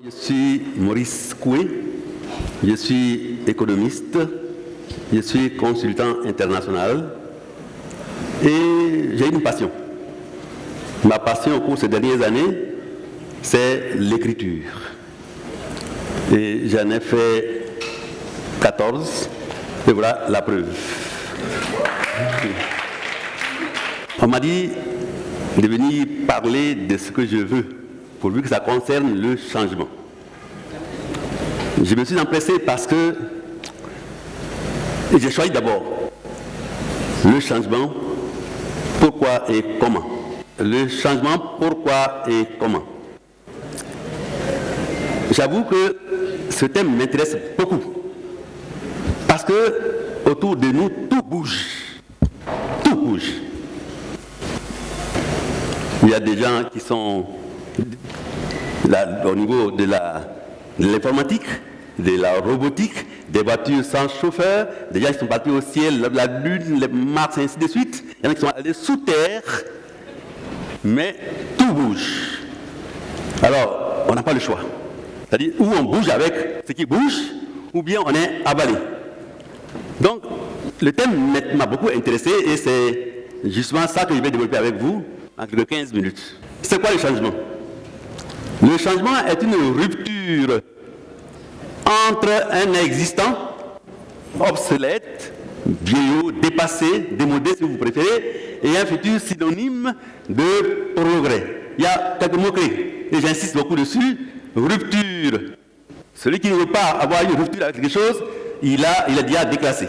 Je suis Maurice Koué, je suis économiste, je suis consultant international et j'ai une passion. Ma passion au cours de ces dernières années, c'est l'écriture. Et j'en ai fait 14, et voilà la preuve. On m'a dit de venir parler de ce que je veux, pourvu que ça concerne le changement. Je me suis empressé parce que j'ai choisi d'abord le changement, pourquoi et comment. Le changement, pourquoi et comment. J'avoue que ce thème m'intéresse beaucoup, parce que autour de nous, tout bouge. Tout bouge. Il y a des gens qui sont là, au niveau de l'informatique, de la robotique, des voitures sans chauffeur, des gens qui sont partis au ciel, la lune, les Mars, et ainsi de suite. Il y en a qui sont allés sous terre, mais tout bouge. Alors, on n'a pas le choix. C'est-à-dire, ou on bouge avec ce qui bouge, ou bien on est avalé. Donc, le thème m'a beaucoup intéressé et c'est justement ça que je vais développer avec vous en 15 minutes. C'est quoi le changement? Le changement est une rupture entre un existant obsolète, vieillot, dépassé, démodé si vous préférez, et un futur synonyme de progrès. Il y a quelques mots-clés, et j'insiste beaucoup dessus. Rupture. Celui qui ne veut pas avoir une rupture avec quelque chose, il est déjà déclassé.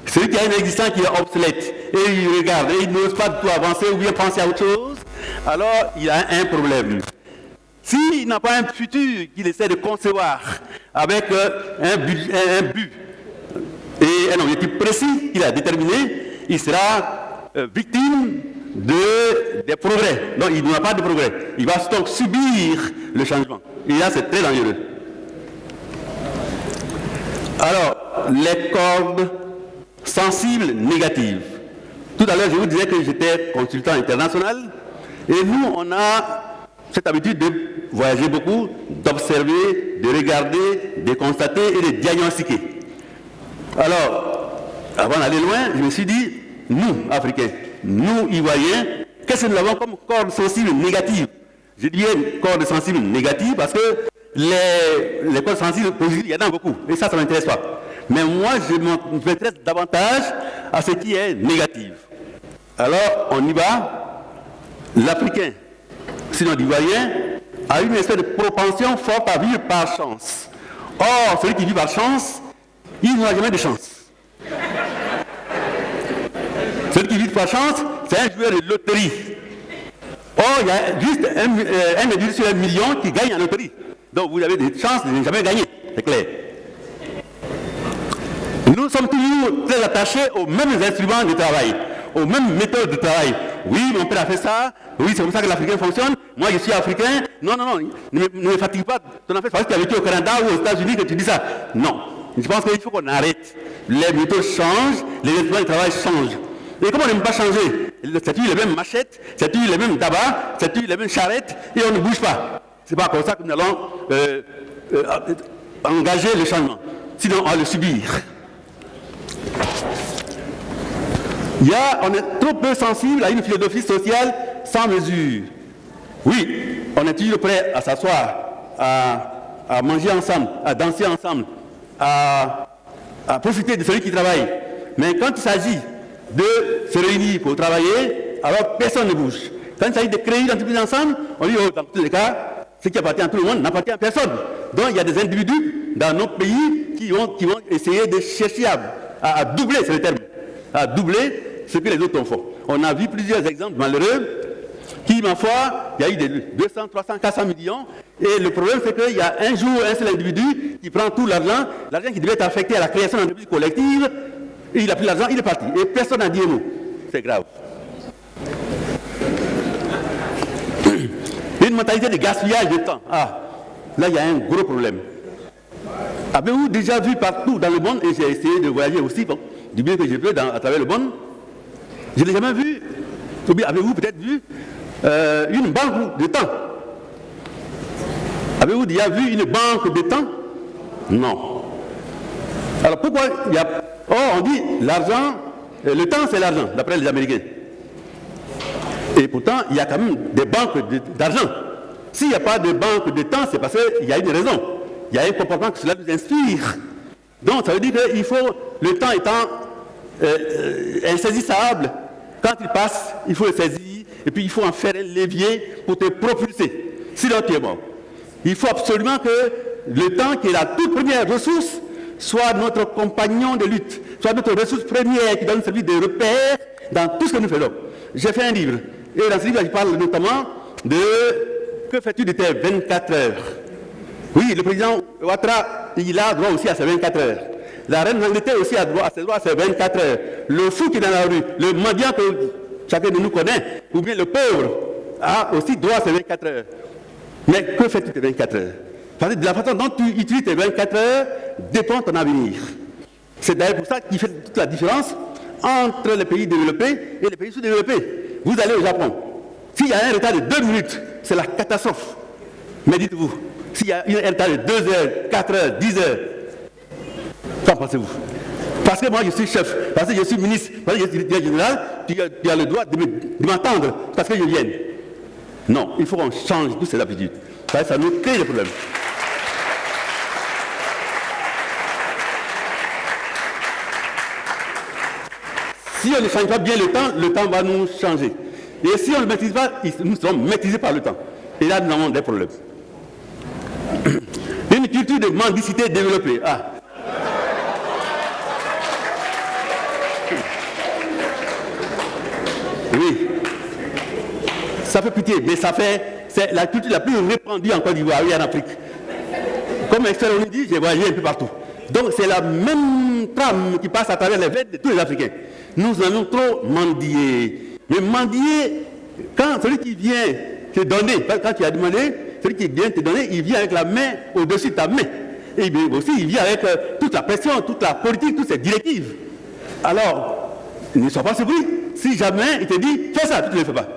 Celui qui a un existant qui est obsolète, et il regarde, et il n'ose pas du tout avancer ou bien penser à autre chose, alors il a un problème. S'il n'a pas un futur qu'il essaie de concevoir avec un but et un objectif précis qu'il a déterminé, il sera victime des progrès. Donc il n'y aura pas de progrès. Il va donc subir le changement. Et là, c'est très dangereux. Alors, les cordes sensibles négatives. Tout à l'heure, je vous disais que j'étais consultant international. Et nous, on a cette habitude de voyager beaucoup, d'observer, de regarder, de constater et de diagnostiquer. Alors, avant d'aller loin, je me suis dit, nous, Africains, nous, Ivoiriens, qu'est-ce que nous avons comme cordes sensibles négatives? Je dis cordes sensibles négatives parce que les cordes sensibles positives, il y en a beaucoup. Et ça ne m'intéresse pas. Mais moi, je m'intéresse davantage à ce qui est négatif. Alors, on y va. L'Africain, sinon l'Ivoirien, a une espèce de propension forte à vivre par chance. Or, celui qui vit par chance, il n'aura jamais de chance. Celui qui vit par chance, c'est un joueur de loterie. Or, il y a juste un individu sur 1 million qui gagne en loterie. Donc, vous avez des chances de ne jamais gagner, c'est clair. Nous sommes toujours très attachés aux mêmes instruments de travail, aux mêmes méthodes de travail. Oui, mon père a fait ça. Oui, c'est comme ça que l'Africain fonctionne. Moi, je suis Africain. Non, ne me fatigue pas. Ton affaire, parce que tu as vécu au Canada ou aux États-Unis que tu dis ça. Non. Je pense qu'il faut qu'on arrête. Les méthodes changent, les instruments de travail changent. Et comment on ne peut pas changer? C'est toujours les mêmes machettes, c'est toujours les mêmes tabacs, c'est toujours les mêmes charrettes, et on ne bouge pas. C'est pas comme ça que nous allons engager le changement. Sinon, on va le subir. On est trop peu sensible à une philosophie sociale sans mesure. Oui, on est toujours prêt à s'asseoir, à manger ensemble, à danser ensemble, à profiter de celui qui travaille. Mais quand il s'agit de se réunir pour travailler, alors personne ne bouge. Quand il s'agit de créer une entreprise ensemble, on dit, dans tous les cas, ce qui appartient à tout le monde n'appartient à personne. Donc il y a des individus dans nos pays qui vont essayer de chercher à doubler, c'est le terme, à doubler ce que les autres ont fait. On a vu plusieurs exemples malheureux qui, ma foi, il y a eu des 200, 300, 400 millions. Et le problème, c'est qu'il y a un jour, un seul individu qui prend tout l'argent qui devait être affecté à la création d'entreprises collectives, et il a pris l'argent, il est parti. Et personne n'a dit un mot. C'est grave. Une mentalité de gaspillage de temps. Ah, là, il y a un gros problème. Avez-vous déjà vu partout dans le monde, et j'ai essayé de voyager aussi, bon, du bien que je peux à travers le monde, je n'ai jamais vu, ou bien avez-vous peut-être vu, une banque de temps. Avez-vous déjà vu une banque de temps? Non. Alors pourquoi il y a... Oh, on dit l'argent, le temps c'est l'argent, d'après les Américains. Et pourtant, il y a quand même des banques d'argent. S'il n'y a pas de banque de temps, c'est parce qu'il y a une raison. Il y a un comportement que cela nous inspire. Donc ça veut dire qu'il faut, le temps étant insaisissable, quand il passe, il faut le saisir, et puis il faut en faire un levier pour te propulser. Sinon tu es mort. Il faut absolument que le temps, qui est la toute première ressource, soit notre compagnon de lutte, soit notre ressource première qui donne celui de repère dans tout ce que nous faisons. J'ai fait un livre, et dans ce livre, je parle notamment de que fais-tu de tes 24 heures. Oui, le président Ouattara, il a droit aussi à ses 24 heures. La reine d'Angleterre aussi a droit à ses 24 heures. Le fou qui est dans la rue, le mendiant que chacun de nous connaît, ou bien le pauvre, a aussi droit à ses 24 heures. Mais que fais-tu de tes 24 heures? Parce que de la façon dont tu utilises tes 24 heures dépend ton avenir. C'est d'ailleurs pour ça qu'il fait toute la différence entre les pays développés et les pays sous-développés. Vous allez au Japon. S'il y a un retard de 2 minutes, c'est la catastrophe. Mais dites-vous, s'il y a un retard de 2 heures, 4 heures, 10 heures, qu'en pensez-vous? Parce que moi je suis chef, parce que je suis ministre, parce que je suis directeur général, tu as le droit de m'entendre parce que je viens. Non, il faut qu'on change toutes ces habitudes. Ça nous crée des problèmes. Si on ne change pas bien le temps va nous changer. Et si on ne le maîtrise pas, nous serons maîtrisés par le temps. Et là, nous avons des problèmes. Une culture de mendicité développée. Ah. Oui. Ça fait pitié, mais c'est la culture la plus répandue en Côte d'Ivoire et en Afrique. Comme expert on dit, j'ai voyagé un peu partout. Donc c'est la même trame qui passe à travers les veines de tous les Africains. Nous allons trop mendier. Mais mendier, quand celui qui vient te donner, quand tu as demandé, celui qui vient te donner, il vient avec la main au-dessus de ta main. Et bien aussi, il vient avec toute la pression, toute la politique, toutes ces directives. Alors, ne sois pas surpris. Si jamais il te dit, fais ça, tu ne le fais pas.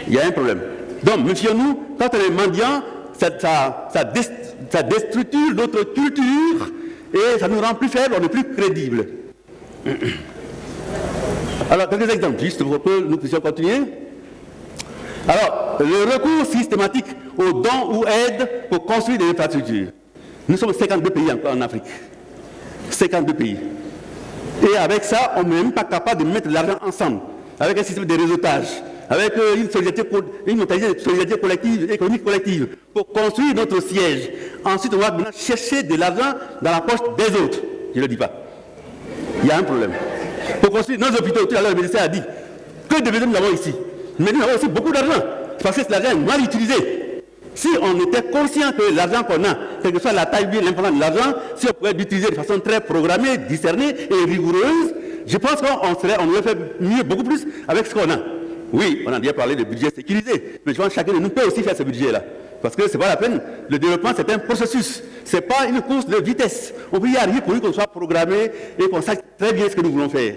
Il y a un problème. Donc, méfions-nous, quand on est mendiant, ça déstructure notre culture et ça nous rend plus faibles, on est plus crédibles. Alors, quelques exemples, juste pour que nous puissions continuer. Alors, le recours systématique aux dons ou aides pour construire des infrastructures. Nous sommes 52 pays encore en Afrique. 52 pays. Et avec ça, on n'est même pas capable de mettre l'argent ensemble, avec un système de réseautage, avec une mentalité de solidarité collective, économique collective, pour construire notre siège. Ensuite, on va maintenant chercher de l'argent dans la poche des autres. Je ne le dis pas. Il y a un problème. Pour construire nos hôpitaux, tout à l'heure le ministère a dit, que de besoins nous avons ici. Mais nous avons aussi beaucoup d'argent, parce que l'argent est mal utilisé. Si on était conscient que l'argent qu'on a, quelle que soit la taille bien l'importance de l'argent, si on pouvait l'utiliser de façon très programmée, discernée et rigoureuse, je pense qu'on aurait fait mieux, beaucoup plus avec ce qu'on a. Oui, on a déjà parlé de budget sécurisé, mais je pense que chacun de nous peut aussi faire ce budget-là. Parce que ce n'est pas la peine. Le développement, c'est un processus. Ce n'est pas une course de vitesse. On peut y arriver pour qu'on soit programmé et qu'on sache très bien ce que nous voulons faire.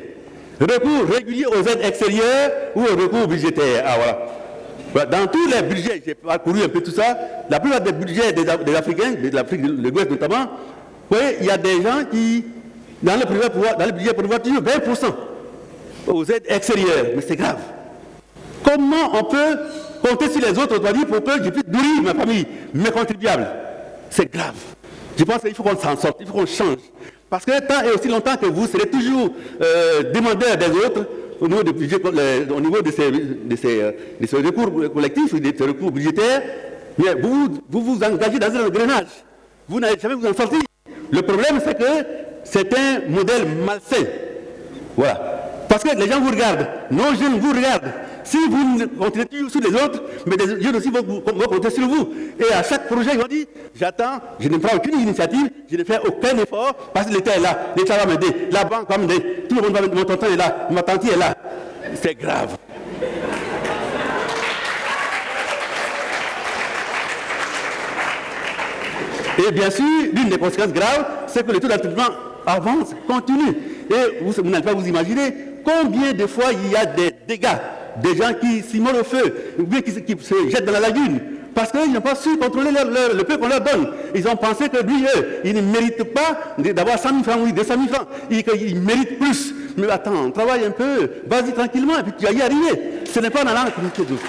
Recours régulier aux aides extérieures ou au recours budgétaire. Ah voilà. Dans tous les budgets, j'ai parcouru un peu tout ça, la plupart des budgets des Africains, de l'Afrique de l'Ouest notamment, vous voyez, il y a des gens qui, dans le budget pour voir toujours 20% aux aides extérieures. Mais c'est grave. Comment on peut compter sur les autres, pour que je puisse nourrir ma famille, mes contribuables? C'est grave. Je pense qu'il faut qu'on s'en sorte, il faut qu'on change. Parce que tant et aussi longtemps que vous serez toujours demandeurs des autres, au niveau, au niveau de ces recours collectifs, de ces recours budgétaires, mais vous engagez dans un engrenage. Vous n'allez jamais vous en sortir. Le problème, c'est que c'est un modèle malsain. Voilà. Parce que les gens vous regardent, nos jeunes vous regardent. Si vous continuez toujours sur les autres, mais les jeunes aussi vont compter sur vous. Et à chaque projet, ils vont dire, j'attends, je ne prends aucune initiative, je ne fais aucun effort, parce que l'État est là, l'État va m'aider, la banque va m'aider, tout le monde va m'aider, mon tonton est là, ma tante est là. C'est grave. Et bien sûr, l'une des conséquences graves, c'est que le taux d'endettement avance, continue. Et vous n'allez pas vous imaginer combien de fois il y a des dégâts, des gens qui s'immolent au feu, ou bien qui se jettent dans la lagune, Parce qu'ils n'ont pas su contrôler le peu qu'on leur donne. Ils ont pensé que lui, eux, ils ne méritent pas d'avoir 100 000 francs ou 200 000 francs. Ils méritent plus. Mais attends, travaille un peu, vas-y tranquillement, et puis tu vas y arriver. Ce n'est pas en allant communiquer d'autres.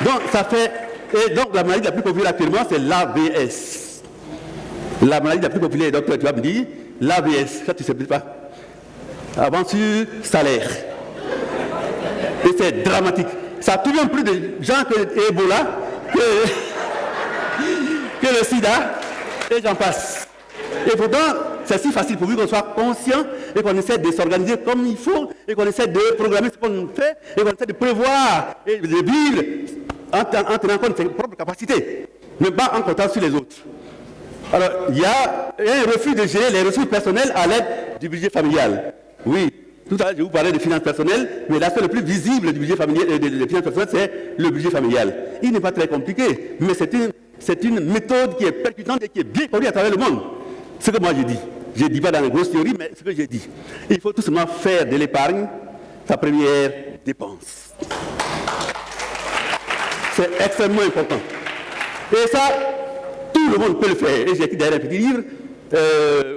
Donc, ça fait... Et donc, la maladie la plus populaire actuellement, c'est l'AVS. La maladie la plus populaire, docteur, tu vas me dire, l'AVS, ça tu ne sais peut-être pas. Aventure salaire. Et c'est dramatique. Ça tue même plus de gens que Ebola, que le sida, et j'en passe. Et pourtant, c'est si facile pour nous qu'on soit conscient et qu'on essaie de s'organiser comme il faut et qu'on essaie de programmer ce qu'on fait et qu'on essaie de prévoir et de vivre en tenant compte de ses propres capacités, mais pas en comptant sur les autres. Alors, il y a un refus de gérer les ressources personnelles à l'aide du budget familial. Oui, tout à l'heure, je vous parlais de finances personnelles, mais l'aspect le plus visible du budget familial, des finances personnelles, c'est le budget familial. Il n'est pas très compliqué, mais c'est une méthode qui est percutante et qui est bien connue à travers le monde. Ce que moi j'ai dit. Je ne dis pas dans les grosses théories, mais ce que j'ai dit. Il faut tout simplement faire de l'épargne sa première dépense. C'est extrêmement important. Et ça, tout le monde peut le faire. Et j'ai écrit derrière un petit livre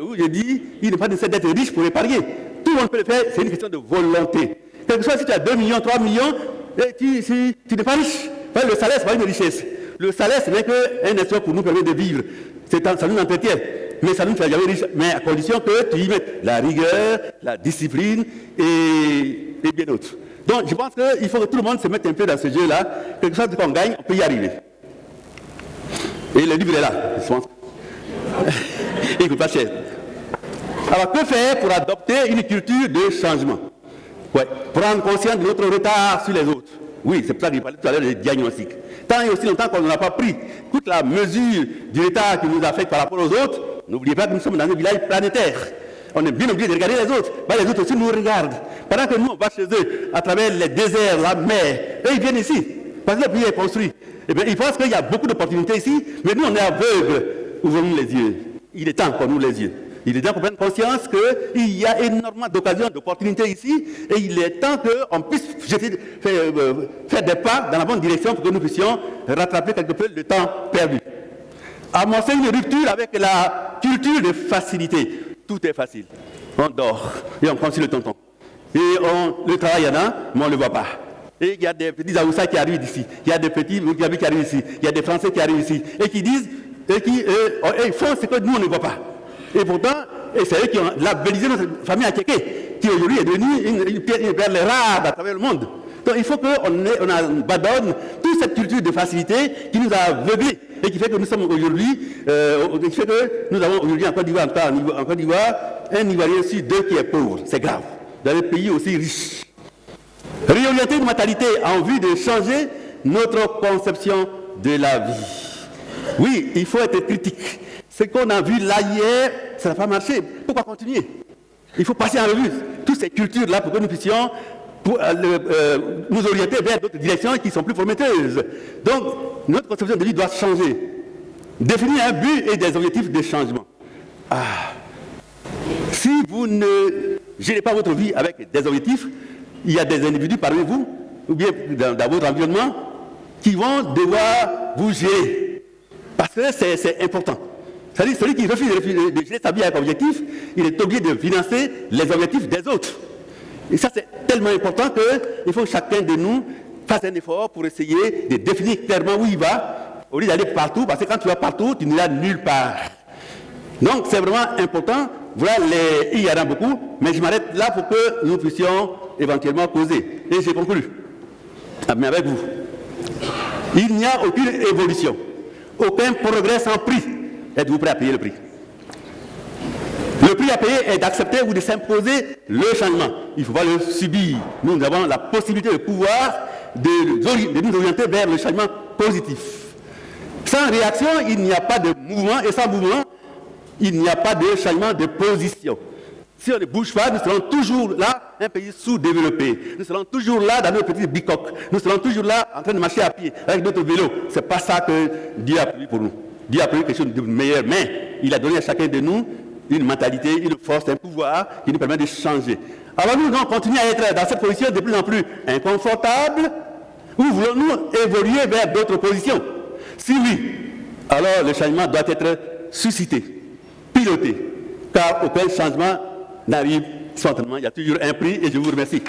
où je dis, il n'est pas nécessaire d'être riche pour épargner. Tout le monde peut le faire, c'est une question de volonté. Quel que soit si tu as 2 millions, 3 millions, et tu n'es pas riche. Enfin, le salaire, ce n'est pas une richesse. Le salaire, ce n'est qu'un instrument pour nous permettre de vivre. Ça nous entretient. Mais ça nous fait jamais riche, mais à condition que tu y mettes la rigueur, la discipline et bien d'autres. Donc je pense qu'il faut que tout le monde se mette un peu dans ce jeu-là. Quelque chose qu'on gagne, on peut y arriver. Et le livre est là, je pense. Il ne coûte pas cher. Alors que faire pour adopter une culture de changement? Ouais. Prendre conscience de notre retard sur les autres. Oui, c'est pour ça que je parlais tout à l'heure des diagnostics. Tant et aussi longtemps qu'on n'a pas pris toute la mesure du retard qui nous affecte par rapport aux autres, n'oubliez pas que nous sommes dans un village planétaire. On est bien obligé de regarder les autres. Les autres aussi nous regardent. Pendant que nous, on va chez eux, à travers les déserts, la mer, eux, ils viennent ici. Parce que le pays est construit. Eh bien, ils pensent qu'il y a beaucoup d'opportunités ici, mais nous, on est aveugles. Ouvrons-nous les yeux. Il est temps qu'on ouvre les yeux. Il est temps qu'on prenne conscience qu'il y a énormément d'occasions, d'opportunités ici, et il est temps qu'on puisse faire des pas dans la bonne direction pour que nous puissions rattraper quelque peu le temps perdu. Amorcer une rupture avec la culture de facilité. Tout est facile. On dort et on compte sur le tonton. Et le travail, il y en a, mais on ne le voit pas. Et il y a des petits Aoussa qui arrivent ici. Il y a des petits Mugabe qui arrivent ici. Il y a des Français qui arrivent ici. Et qui disent, ils font ce que nous, on ne voit pas. Et pourtant, c'est eux qui ont labellisé notre famille à Kéké, qui aujourd'hui est devenue une perle rare à travers le monde. Donc il faut qu'on abandonne toute cette culture de facilité qui nous a aveuglés et qui fait que nous sommes aujourd'hui, qui fait que nous avons aujourd'hui en Côte d'Ivoire, un Ivoirien sur 2 qui est pauvre. C'est grave. Dans des pays aussi riches. Réorienter une mentalité en vue de changer notre conception de la vie. Oui, il faut être critique. Ce qu'on a vu là hier, ça n'a pas marché. Pourquoi continuer? Il faut passer en revue toutes ces cultures-là pour que nous puissions nous orienter vers d'autres directions qui sont plus prometteuses. Donc, notre conception de vie doit changer. Définir un but et des objectifs de changement. Si vous ne gérez pas votre vie avec des objectifs, il y a des individus parmi vous, ou bien dans votre environnement, qui vont devoir vous gérer. Parce que c'est important. C'est-à-dire celui qui refuse de gérer sa vie avec objectif, il est obligé de financer les objectifs des autres. Et ça, c'est tellement important qu'il faut que chacun de nous fasse un effort pour essayer de définir clairement où il va, au lieu d'aller partout, parce que quand tu vas partout, tu n'iras nulle part. Donc, c'est vraiment important. Voilà, il y en a beaucoup, mais je m'arrête là pour que nous puissions éventuellement causer. Et j'ai conclu. Mais avec vous. Il n'y a aucune évolution, aucun progrès sans prix. Êtes-vous prêt à payer le prix? Le prix à payer est d'accepter ou de s'imposer le changement. Il ne faut pas le subir. Nous avons la possibilité, de pouvoir de nous orienter vers le changement positif. Sans réaction, il n'y a pas de mouvement, et sans mouvement, il n'y a pas de changement de position. Si on ne bouge pas, nous serons toujours là, un pays sous-développé. Nous serons toujours là dans nos petites bicoques. Nous serons toujours là en train de marcher à pied avec notre vélo. Ce n'est pas ça que Dieu a prévu pour nous. Dieu a prévu quelque chose de meilleur, mais il a donné à chacun de nous une mentalité, une force, un pouvoir qui nous permet de changer. Alors nous devons continuer à être dans cette position de plus en plus inconfortable, Ou voulons-nous évoluer vers d'autres positions? Si oui, alors le changement doit être suscité, piloté, car aucun changement n'arrive spontanément. Il y a toujours un prix et je vous remercie.